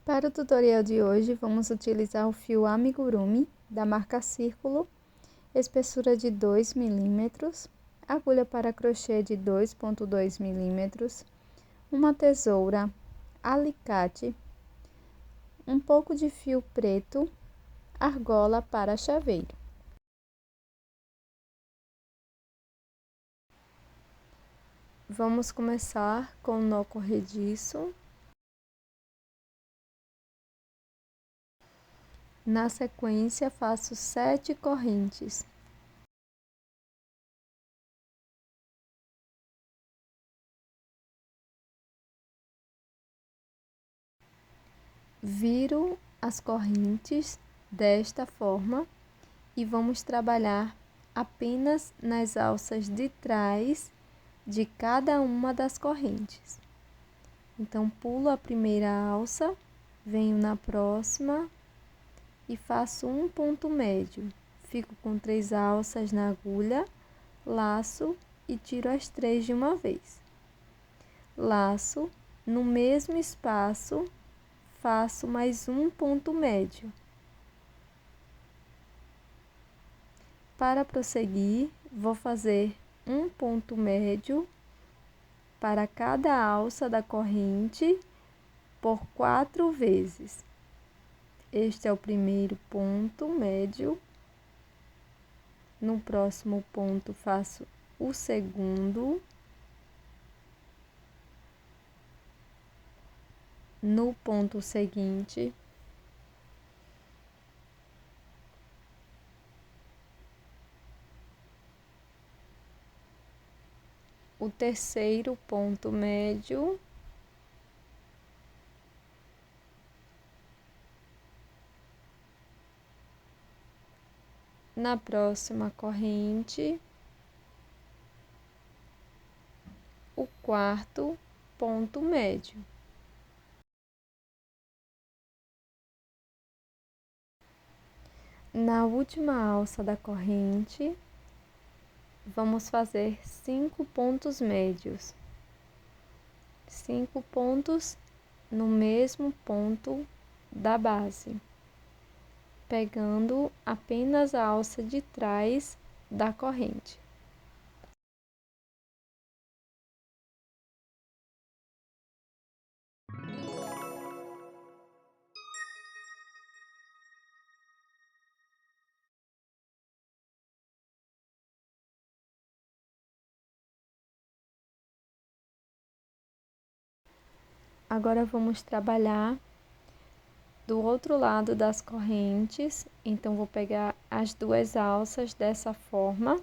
Para o tutorial de hoje, vamos utilizar o fio amigurumi da marca Círculo, espessura de 2 milímetros, agulha para crochê de 2,2 milímetros, uma tesoura, alicate, um pouco de fio preto, argola para chaveiro. Vamos começar com o nó corrediço. Na sequência, faço 7 correntes. Viro as correntes desta forma e vamos trabalhar apenas nas alças de trás de cada uma das correntes. Então, pulo a primeira alça, venho na próxima e faço um ponto médio. Fico com 3 alças na agulha, laço e tiro as 3 de uma vez. Laço, no mesmo espaço, faço mais um ponto médio. Para prosseguir, vou fazer um ponto médio para cada alça da corrente por 4 vezes. Este é o primeiro ponto médio. No próximo ponto, faço o segundo. No ponto seguinte, o terceiro ponto médio. Na próxima corrente, o quarto ponto médio. Na última alça da corrente, vamos fazer 5 pontos médios. 5 pontos no mesmo ponto da base, pegando apenas a alça de trás da corrente. Agora vamos trabalhar do outro lado das correntes. Então, vou pegar as 2 alças dessa forma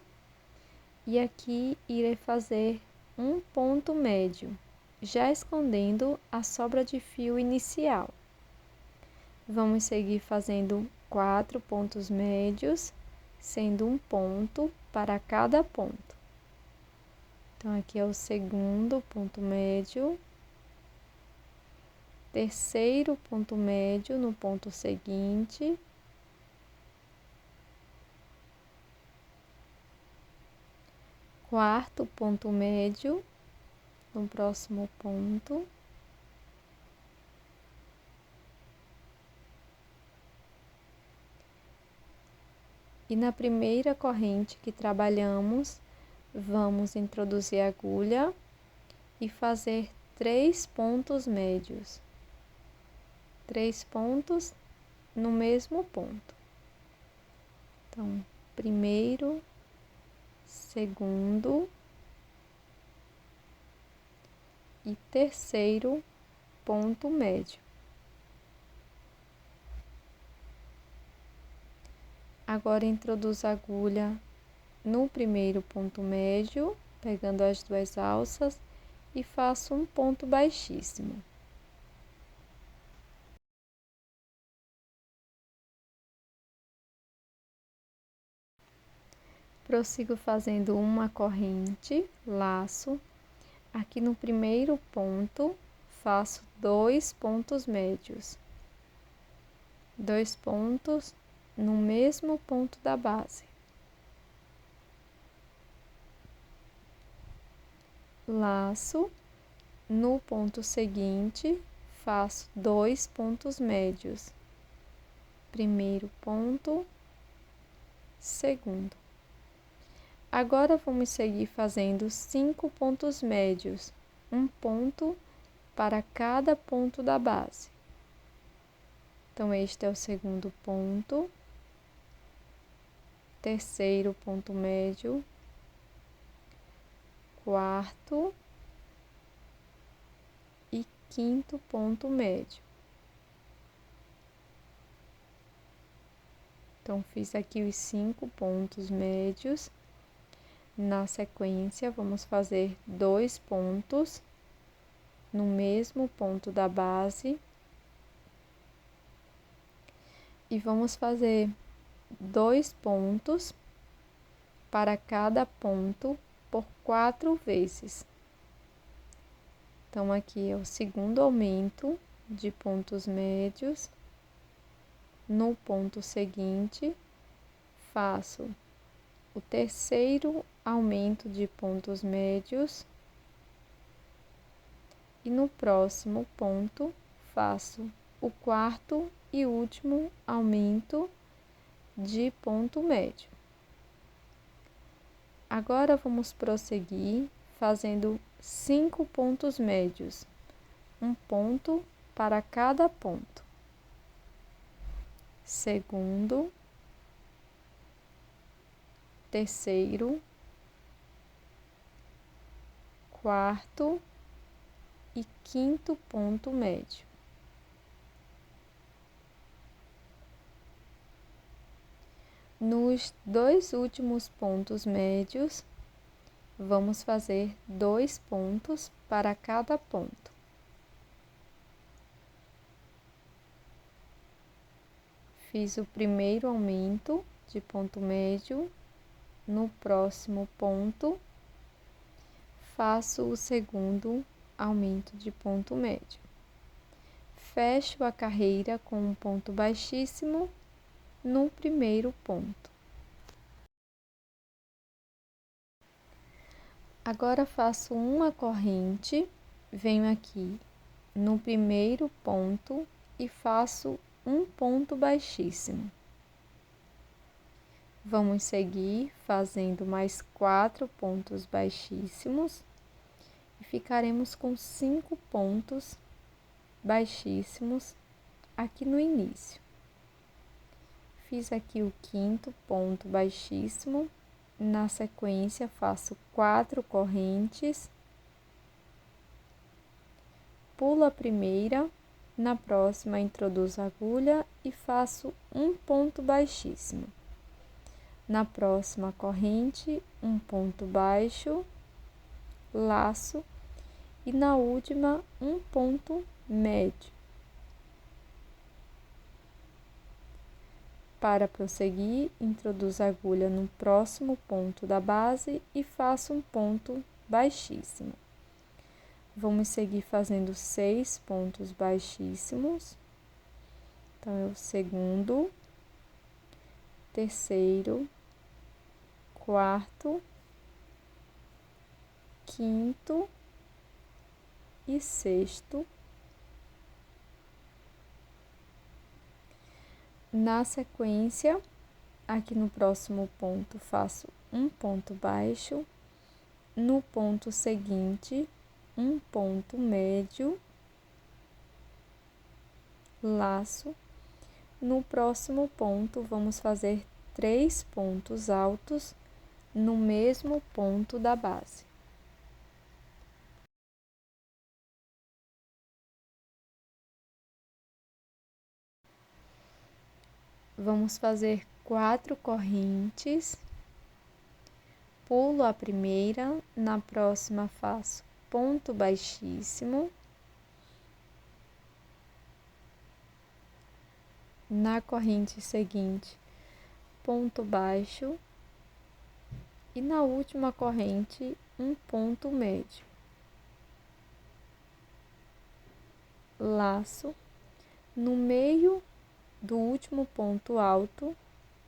e aqui irei fazer um ponto médio, já escondendo a sobra de fio inicial. Vamos seguir fazendo 4 pontos médios, sendo um ponto para cada ponto. Então, aqui é o segundo ponto médio. Terceiro ponto médio no ponto seguinte. Quarto ponto médio no próximo ponto. E na primeira corrente que trabalhamos, vamos introduzir a agulha e fazer 3 pontos médios. 3 pontos no mesmo ponto. Então, primeiro, segundo e terceiro ponto médio. Agora, introduzo a agulha no primeiro ponto médio, pegando as 2 alças e faço um ponto baixíssimo. Prossigo fazendo uma corrente, laço. Aqui no primeiro ponto, faço 2 pontos médios. 2 pontos no mesmo ponto da base. Laço. No ponto seguinte, faço 2 pontos médios. Primeiro ponto, segundo. Agora vamos seguir fazendo 5 pontos médios, um ponto para cada ponto da base. Então, este é o segundo ponto, terceiro ponto médio, quarto e quinto ponto médio. Então, fiz aqui os 5 pontos médios. Na sequência, vamos fazer 2 pontos no mesmo ponto da base. E vamos fazer 2 pontos para cada ponto por 4 vezes. Então, aqui é o segundo aumento de pontos médios. No ponto seguinte, faço o terceiro aumento de pontos médios. E no próximo ponto, faço o quarto e último aumento de ponto médio. Agora, vamos prosseguir fazendo 5 pontos médios, um ponto para cada ponto. Segundo, terceiro, quarto e quinto ponto médio. Nos 2 últimos pontos médios, vamos fazer 2 pontos para cada ponto. Fiz o primeiro aumento de ponto médio. No próximo ponto, faço o segundo aumento de ponto médio. Fecho a carreira com um ponto baixíssimo no primeiro ponto. Agora, faço uma corrente, venho aqui no primeiro ponto e faço um ponto baixíssimo. Vamos seguir fazendo mais 4 pontos baixíssimos e ficaremos com 5 pontos baixíssimos aqui no início. Fiz aqui o quinto ponto baixíssimo. Na sequência, faço 4 correntes, pulo a primeira, na próxima introduzo a agulha e faço um ponto baixíssimo. Na próxima corrente, um ponto baixo, laço e na última um ponto médio. Para prosseguir, introduzo a agulha no próximo ponto da base e faço um ponto baixíssimo. Vamos seguir fazendo 6 pontos baixíssimos. Então, é o segundo, terceiro, quarto, quinto e sexto. Na sequência, aqui no próximo ponto, faço um ponto baixo. No ponto seguinte, um ponto médio, laço. No próximo ponto, vamos fazer 3 pontos altos no mesmo ponto da base. Vamos fazer 4 correntes, pulo a primeira, na próxima faço ponto baixíssimo, na corrente seguinte, ponto baixo e na última corrente, um ponto médio, laço. No meio do último ponto alto,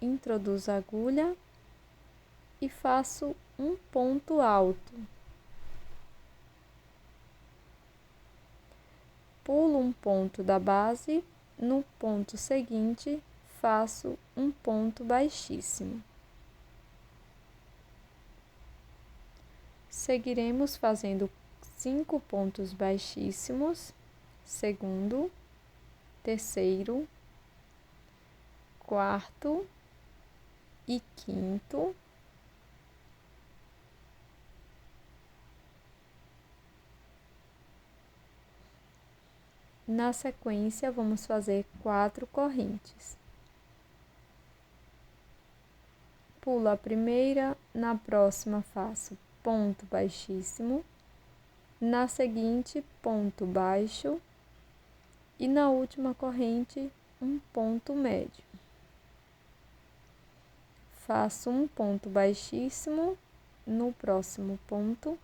introduzo a agulha e faço um ponto alto. pulo um ponto da base, no ponto seguinte faço um ponto baixíssimo. Seguiremos fazendo 5 pontos baixíssimos, segundo, terceiro, quarto e quinto. Na sequência, vamos fazer 4 correntes. Pulo a primeira, na próxima faço ponto baixíssimo, na seguinte ponto baixo e na última corrente um ponto médio. Faço um ponto baixíssimo no próximo ponto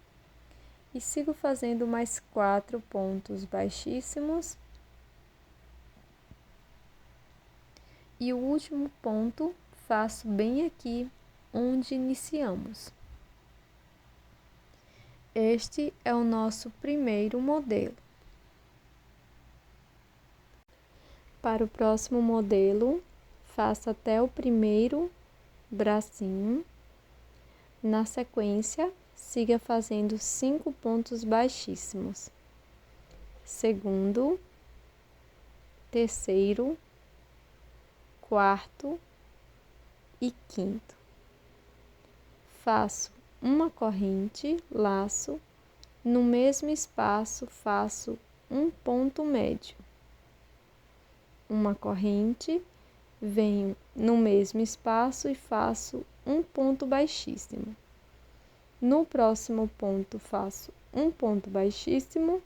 e sigo fazendo mais 4 pontos baixíssimos. E o último ponto faço bem aqui onde iniciamos. Este é o nosso primeiro modelo. Para o próximo modelo, faça até o primeiro bracinho. Na sequência, siga fazendo 5 pontos baixíssimos. Segundo, terceiro, quarto e quinto. Faço uma corrente, laço, no mesmo espaço faço um ponto médio. Uma corrente, venho no mesmo espaço e faço um ponto baixíssimo. No próximo ponto faço um ponto baixíssimo,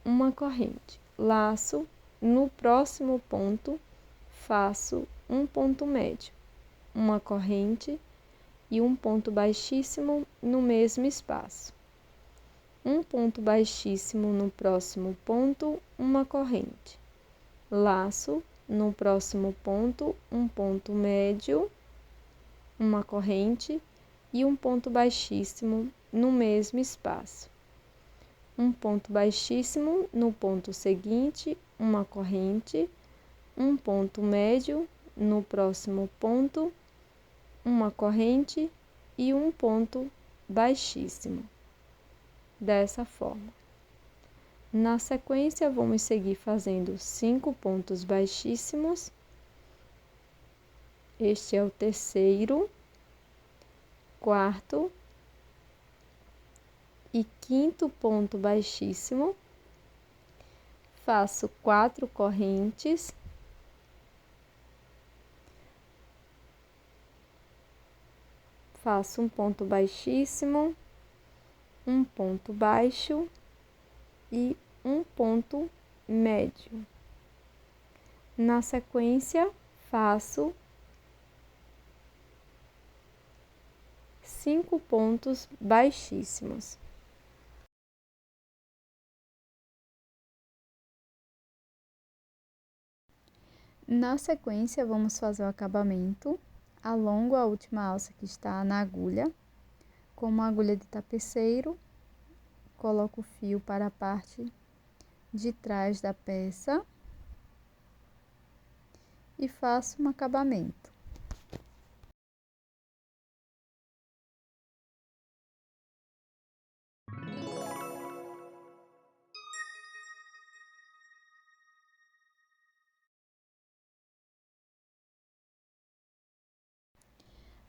uma corrente, laço, no próximo ponto faço um ponto médio, uma corrente e um ponto baixíssimo no mesmo espaço. Um ponto baixíssimo no próximo ponto, uma corrente. Laço, no próximo ponto, um ponto médio, uma corrente e um ponto baixíssimo no mesmo espaço. Um ponto baixíssimo no ponto seguinte, uma corrente, um ponto médio no próximo ponto, uma corrente e um ponto baixíssimo. Dessa forma. Na sequência, vamos seguir fazendo 5 pontos baixíssimos. Este é o terceiro, quarto e quinto ponto baixíssimo. Faço 4 correntes. Faço um ponto baixíssimo, um ponto baixo e um ponto médio. Na sequência, faço 5 pontos baixíssimos. Na sequência, vamos fazer o acabamento. Alongo a última alça que está na agulha, com uma agulha de tapeceiro, coloco o fio para a parte de trás da peça e faço um acabamento.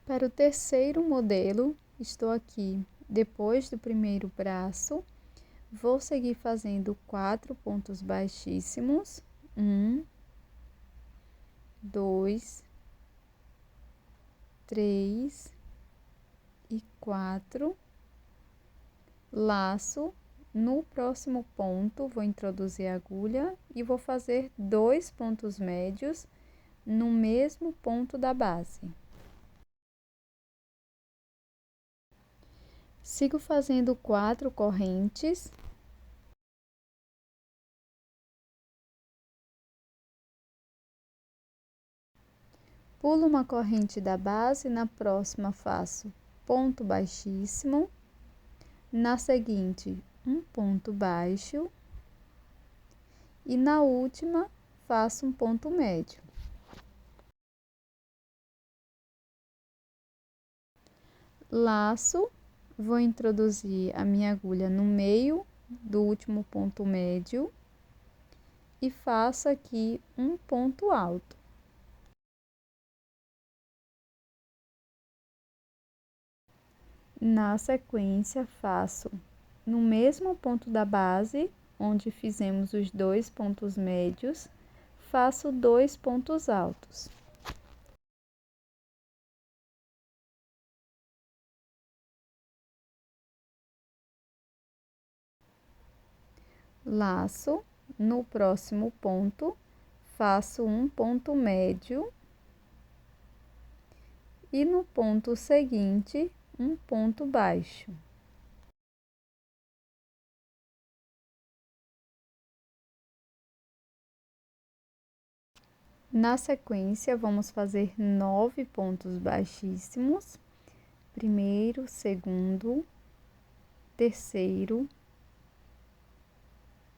Para o terceiro modelo, estou aqui depois do primeiro braço, vou seguir fazendo 4 pontos baixíssimos, 1, 2, 3 e 4, laço, no próximo ponto vou introduzir a agulha e vou fazer 2 pontos médios no mesmo ponto da base. Sigo fazendo 4 correntes. Pulo uma corrente da base, na próxima faço ponto baixíssimo, na seguinte um ponto baixo e na última faço um ponto médio. Laço, vou introduzir a minha agulha no meio do último ponto médio e faço aqui um ponto alto. Na sequência, faço no mesmo ponto da base, onde fizemos os 2 pontos médios, faço 2 pontos altos. Laço, no próximo ponto, faço um ponto médio e no ponto seguinte, um ponto baixo. Na sequência, vamos fazer 9 pontos baixíssimos. Primeiro, segundo, terceiro,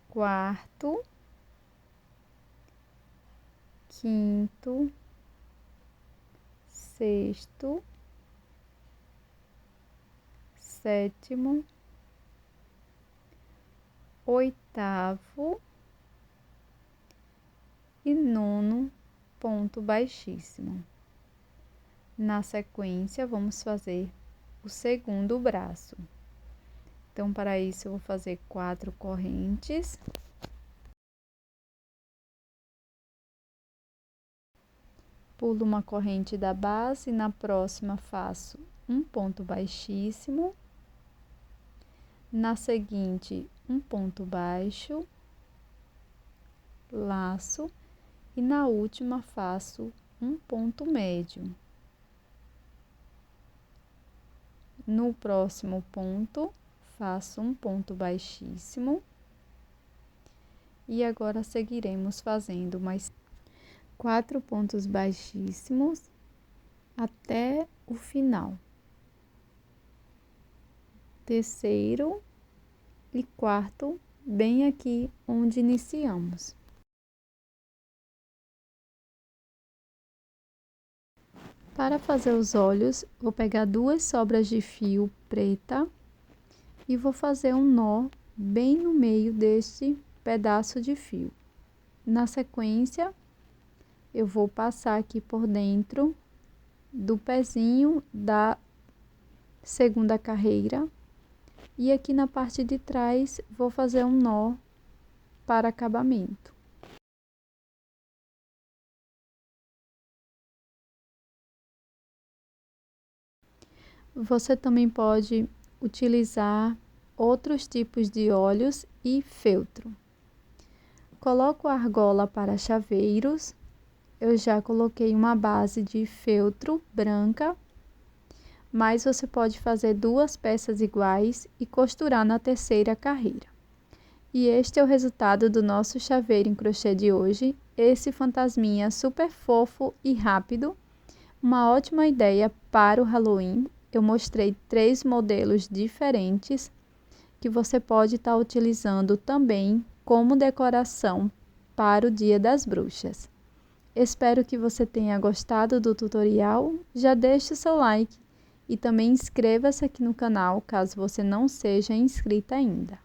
quarto, quinto, sexto, sétimo, oitavo e nono ponto baixíssimo. Na sequência, vamos fazer o segundo braço. Então, para isso, eu vou fazer 4 correntes. Pulo uma corrente da base, na próxima faço um ponto baixíssimo. Na seguinte, um ponto baixo, laço, e na última faço um ponto médio. No próximo ponto, faço um ponto baixíssimo. E agora seguiremos fazendo mais 4 pontos baixíssimos até o final. Terceiro e quarto, bem aqui onde iniciamos. Para fazer os olhos, vou pegar 2 sobras de fio preta e vou fazer um nó bem no meio deste pedaço de fio. Na sequência, eu vou passar aqui por dentro do pezinho da segunda carreira e aqui na parte de trás vou fazer um nó para acabamento. Você também pode utilizar outros tipos de olhos e feltro. Coloco a argola para chaveiros. Eu já coloquei uma base de feltro branca, mas você pode fazer 2 peças iguais e costurar na terceira carreira. E este é o resultado do nosso chaveiro em crochê de hoje. Esse fantasminha super fofo e rápido. Uma ótima ideia para o Halloween. Eu mostrei 3 modelos diferentes que você pode estar utilizando também como decoração para o Dia das Bruxas. Espero que você tenha gostado do tutorial. Já deixe o seu like e também inscreva-se aqui no canal caso você não seja inscrita ainda.